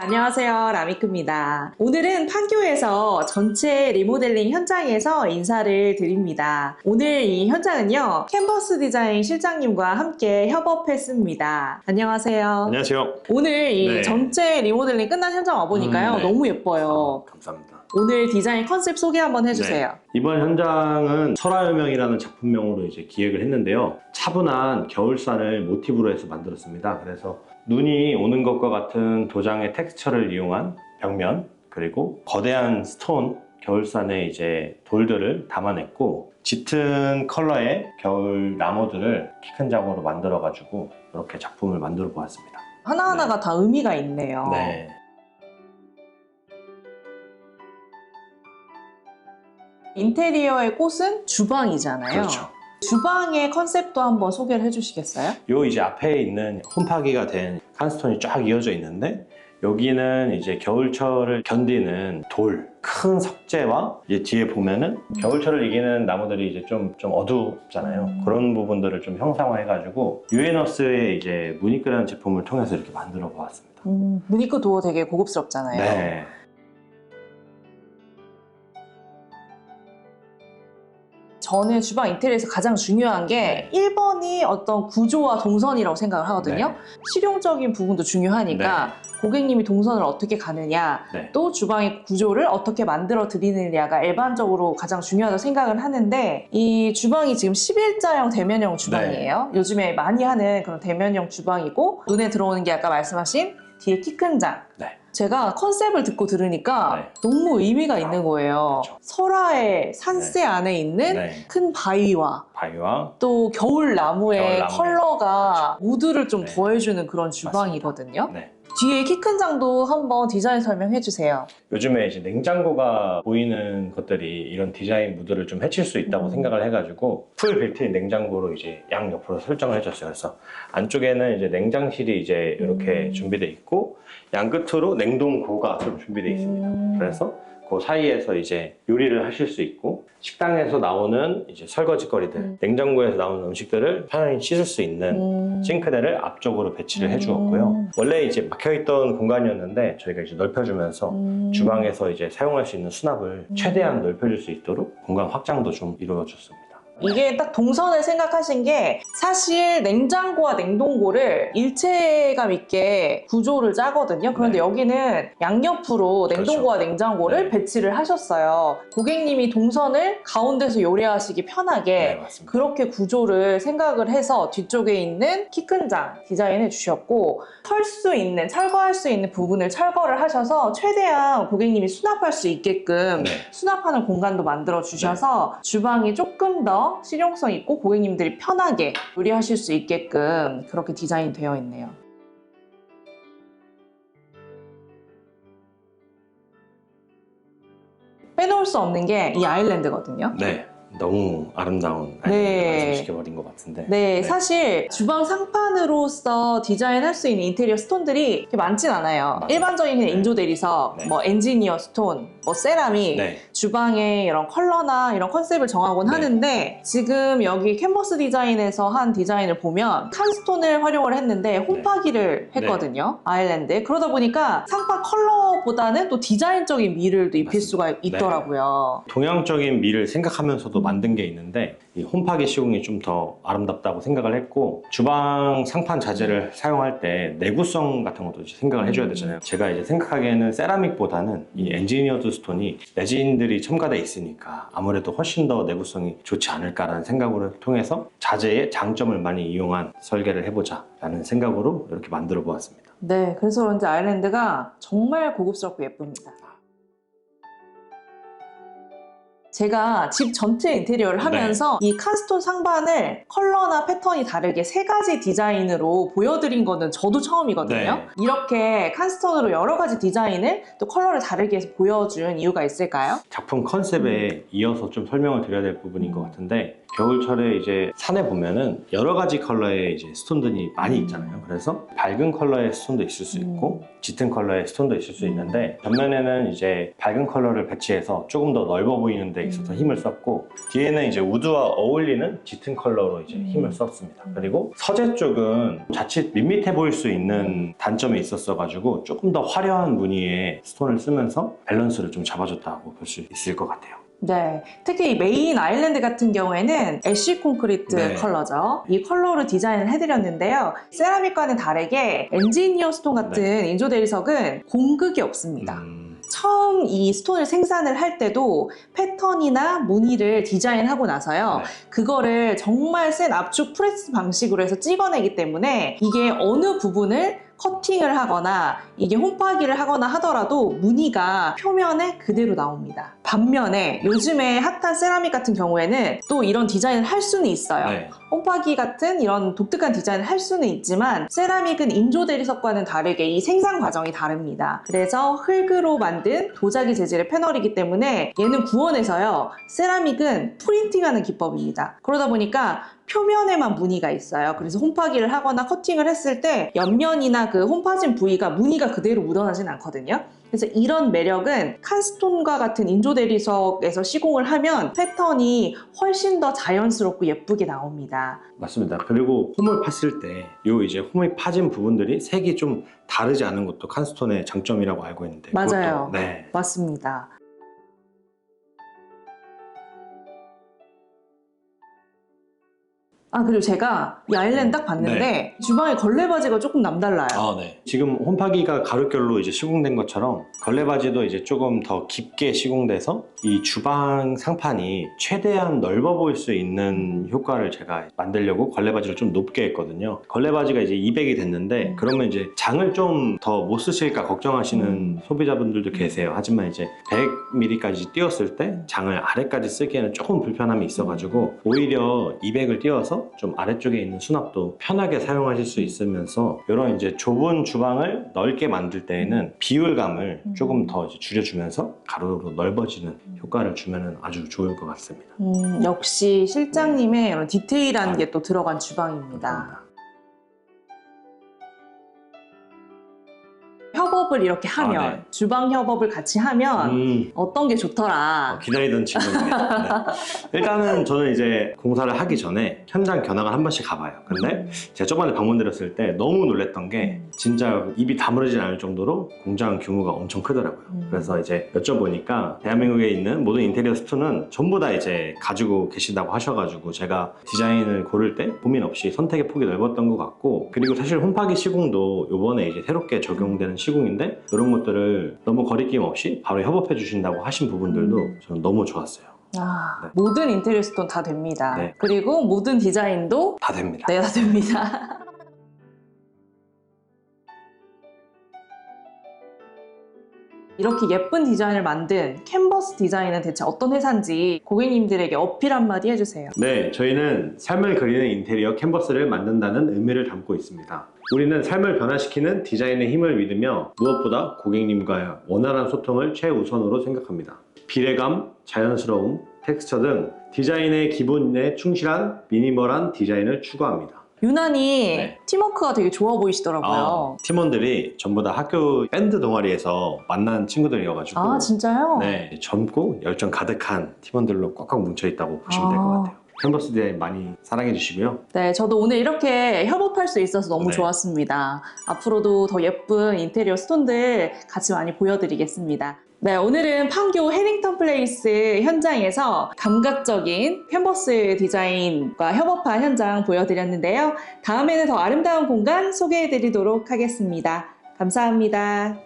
안녕하세요, 라미크입니다. 오늘은 판교에서 전체 리모델링 현장에서 인사를 드립니다. 오늘 이 현장은요, 캔버스 디자인 실장님과 함께 협업했습니다. 안녕하세요. 안녕하세요. 오늘 이 네. 전체 리모델링 끝난 현장 와보니까요, 네. 너무 예뻐요. 감사합니다. 오늘 디자인 컨셉 소개 한번 해주세요. 네. 이번 현장은 설화여명이라는 작품명으로 이제 기획을 했는데요. 차분한 겨울산을 모티브로 해서 만들었습니다. 그래서 눈이 오는 것과 같은 도장의 텍스처를 이용한 벽면, 그리고 거대한 스톤, 겨울산의 이제 돌들을 담아냈고, 짙은 컬러의 겨울 나무들을 키 큰 장으로 만들어가지고 이렇게 작품을 만들어 보았습니다. 하나하나가 다 의미가 있네요. 네. 인테리어의 꽃은 주방이잖아요. 그렇죠. 주방의 컨셉도 한번 소개를 해주시겠어요? 요 이제 앞에 있는 홈파기가 된 칸스톤이 쫙 이어져 있는데, 여기는 이제 겨울철을 견디는 돌, 큰 석재와 이제 뒤에 보면은 겨울철을 이기는 나무들이 이제 좀 어둡잖아요. 그런 부분들을 좀 형상화해가지고 유에너스의 이제 무니크라는 제품을 통해서 이렇게 만들어 보았습니다. 무니크 도어 되게 고급스럽잖아요. 네. 저는 주방 인테리어에서 가장 중요한 게 1번이 어떤 구조와 동선이라고 생각을 하거든요. 네. 실용적인 부분도 중요하니까 고객님이 동선을 어떻게 가느냐, 네. 또 주방의 구조를 어떻게 만들어 드리느냐가 일반적으로 가장 중요하다고 생각을 하는데, 이 주방이 지금 11자형 대면형 주방이에요. 요즘에 많이 하는 그런 대면형 주방이고, 눈에 들어오는 게 아까 말씀하신 뒤에 키 큰 장. 네. 제가 컨셉을 듣고 들으니까 너무 의미가 있는 거예요. 그렇죠. 설화의 산세 안에 있는 큰 바위와 또 겨울 나무의 컬러가 무드를 좀 더해주는 그런 주방이거든요. 뒤에 키 큰 장도 한번 디자인 설명해 주세요. 요즘에 이제 냉장고가 보이는 것들이 이런 디자인 무드를 좀 해칠 수 있다고 생각을 해가지고 풀 빌트인 냉장고로 이제 양 옆으로 설정을 해줬어요. 그래서 안쪽에는 이제 냉장실이 이제 이렇게 준비되어 있고, 양 끝으로 냉동고가 좀 준비되어 있습니다. 그래서 그 사이에서 이제 요리를 하실 수 있고, 식당에서 나오는 이제 설거지거리들, 냉장고에서 나오는 음식들을 편안히 씻을 수 있는 싱크대를 앞쪽으로 배치를 해주었고요. 원래 이제 막혀있던 공간이었는데 저희가 이제 넓혀주면서 주방에서 이제 사용할 수 있는 수납을 최대한 넓혀줄 수 있도록 공간 확장도 좀 이루어졌습니다. 이게 딱 동선을 생각하신 게, 사실 냉장고와 냉동고를 일체감 있게 구조를 짜거든요. 그런데 여기는 양옆으로 냉동고와 냉장고를 배치를 하셨어요. 고객님이 동선을 가운데서 요리하시기 편하게 그렇게 구조를 생각을 해서 뒤쪽에 있는 키 큰 장 디자인해 주셨고, 털 수 있는, 철거할 수 있는 부분을 철거를 하셔서 최대한 고객님이 수납할 수 있게끔 수납하는 공간도 만들어 주셔서 주방이 조금 더 실용성 있고 고객님들이 편하게 요리하실 수 있게끔 그렇게 디자인 되어 있네요. 빼놓을 수 없는 게 이 아일랜드거든요. 네. 너무 아름다운 아이디어를 완성시켜버린 것 같은데. 사실 주방 상판으로서 디자인할 수 있는 인테리어 스톤들이 그렇게 많진 않아요. 일반적인 그냥 인조 대리석, 뭐 엔지니어 스톤, 뭐 세라믹, 주방의 이런 컬러나 이런 컨셉을 정하곤 하는데, 지금 여기 캔버스 디자인에서 한 디자인을 보면 칸스톤을 활용을 했는데 홈파기를 했거든요. 아일랜드. 그러다 보니까 상판 컬러보다는 또 디자인적인 미를 입힐 수가 있더라고요. 동양적인 미를 생각하면서도 만든 게 있는데, 이 홈파기 시공이 좀 더 아름답다고 생각을 했고, 주방 상판 자재를 사용할 때 내구성 같은 것도 생각을 해줘야 되잖아요. 제가 이제 생각하기에는 세라믹보다는 이 엔지니어드 스톤이 레진들이 첨가돼 있으니까 아무래도 훨씬 더 내구성이 좋지 않을까라는 생각을 통해서 자재의 장점을 많이 이용한 설계를 해보자 라는 생각으로 이렇게 만들어 보았습니다. 네, 그래서 그런지 아일랜드가 정말 고급스럽고 예쁩니다. 제가 집 전체 인테리어를 하면서 이 칸스톤 상판을 컬러나 패턴이 다르게 3가지 디자인으로 보여드린 거는 저도 처음이거든요. 이렇게 칸스톤으로 여러 가지 디자인을 또 컬러를 다르게 해서 보여준 이유가 있을까요? 작품 컨셉에 이어서 좀 설명을 드려야 될 부분인 것 같은데, 겨울철에 이제 산에 보면은 여러 가지 컬러의 이제 스톤들이 많이 있잖아요. 그래서 밝은 컬러의 스톤도 있을 수 있고 짙은 컬러의 스톤도 있을 수 있는데 전면에는 이제 밝은 컬러를 배치해서 조금 더 넓어 보이는 데 있어서 힘을 썼고 뒤에는 이제 우드와 어울리는 짙은 컬러로 이제 힘을 썼습니다. 그리고 서재 쪽은 자칫 밋밋해 보일 수 있는 단점이 있었어 가지고 조금 더 화려한 무늬의 스톤을 쓰면서 밸런스를 좀 잡아줬다고 볼 수 있을 것 같아요. 네, 특히 이 메인 아일랜드 같은 경우에는 애쉬 콘크리트 네. 컬러죠. 이 컬러로 디자인을 해드렸는데요. 세라믹과는 다르게 엔지니어 스톤 같은 인조 대리석은 공극이 없습니다. 처음 이 스톤을 생산을 할 때도 패턴이나 무늬를 디자인하고 나서요. 네. 그거를 정말 센 압축 프레스 방식으로 해서 찍어내기 때문에 이게 어느 부분을 커팅을 하거나 이게 홈파기를 하거나 하더라도 무늬가 표면에 그대로 나옵니다. 반면에 요즘에 핫한 세라믹 같은 경우에는 또 이런 디자인을 할 수는 있어요. 네. 홈파기 같은 이런 독특한 디자인을 할 수는 있지만 세라믹은 인조 대리석과는 다르게 이 생산 과정이 다릅니다. 그래서 흙으로 만든 도자기 재질의 패널이기 때문에 얘는 구원해서요. 세라믹은 프린팅하는 기법입니다. 그러다 보니까 표면에만 무늬가 있어요. 그래서 홈파기를 하거나 커팅을 했을 때 옆면이나 그 홈파진 부위가 무늬가 그대로 묻어나진 않거든요. 그래서 이런 매력은 칸스톤과 같은 인조 대리석에서 시공을 하면 패턴이 훨씬 더 자연스럽고 예쁘게 나옵니다. 맞습니다. 그리고 홈을 팠을 때 요 이제 홈이 파진 부분들이 색이 좀 다르지 않은 것도 칸스톤의 장점이라고 알고 있는데 맞아요. 그것도, 네. 맞습니다. 아, 그리고 제가 이 아일랜드 딱 봤는데 주방에 걸레바지가 조금 남달라요. 네. 지금 홈파기가 가로결로 이제 시공된 것처럼 걸레바지도 이제 조금 더 깊게 시공돼서 이 주방 상판이 최대한 넓어 보일 수 있는 효과를 제가 만들려고 걸레바지를 좀 높게 했거든요. 걸레바지가 이제 200이 됐는데 그러면 이제 장을 좀 더 못 쓰실까 걱정하시는 소비자분들도 계세요. 하지만 이제 100mm까지 띄웠을 때 장을 아래까지 쓰기에는 조금 불편함이 있어가지고 오히려 200을 띄워서 좀 아래쪽에 있는 수납도 편하게 사용하실 수 있으면서 이런 이제 좁은 주방을 넓게 만들 때에는 비율감을 조금 더 이제 줄여주면서 가로로 넓어지는 효과를 주면 아주 좋을 것 같습니다. 역시 실장님의 이런 디테일한 게 또 들어간 주방입니다. 협업을 이렇게 하면 네. 주방 협업을 같이 하면 어떤 게 좋더라. 기다리던 질문이네요. 네. 일단은 저는 이제 공사를 하기 전에 현장 견학을 한 번씩 가봐요. 근데 제가 저번에 방문드렸을 때 너무 놀랬던 게 진짜 입이 다물어지지 않을 정도로 공장 규모가 엄청 크더라고요. 그래서 이제 여쭤보니까 대한민국에 있는 모든 인테리어 스토어는 전부 다 이제 가지고 계시다고 하셔가지고 제가 디자인을 고를 때 고민 없이 선택의 폭이 넓었던 것 같고, 그리고 사실 홈파기 시공도 요번에 이제 새롭게 적용되는 시공인데 이런 것들을 너무 거리낌 없이 바로 협업해 주신다고 하신 부분들도 저는 너무 좋았어요. 네. 모든 인테리어 스톤 다 됩니다. 네. 그리고 모든 디자인도 다 됩니다. 네, 다 됩니다. 이렇게 예쁜 디자인을 만든 캔버스 디자인은 대체 어떤 회사인지 고객님들에게 어필 한마디 해주세요. 네, 저희는 삶을 그리는 인테리어 캔버스를 만든다는 의미를 담고 있습니다. 우리는 삶을 변화시키는 디자인의 힘을 믿으며 무엇보다 고객님과의 원활한 소통을 최우선으로 생각합니다. 비례감, 자연스러움, 텍스처 등 디자인의 기본에 충실한 미니멀한 디자인을 추구합니다. 유난히 네. 팀워크가 되게 좋아 보이시더라고요. 팀원들이 전부 다 학교 밴드 동아리에서 만난 친구들이어가지고 아, 진짜요? 네, 젊고 열정 가득한 팀원들로 꽉꽉 뭉쳐있다고 보시면 될 것 같아요. 캔버스 디자인 많이 사랑해 주시고요. 네, 저도 오늘 이렇게 협업할 수 있어서 너무 네. 좋았습니다. 앞으로도 더 예쁜 인테리어 스톤들 같이 많이 보여드리겠습니다. 네, 오늘은 판교 해링턴 플레이스 현장에서 감각적인 캔버스 디자인과 협업한 현장 보여드렸는데요. 다음에는 더 아름다운 공간 소개해드리도록 하겠습니다. 감사합니다.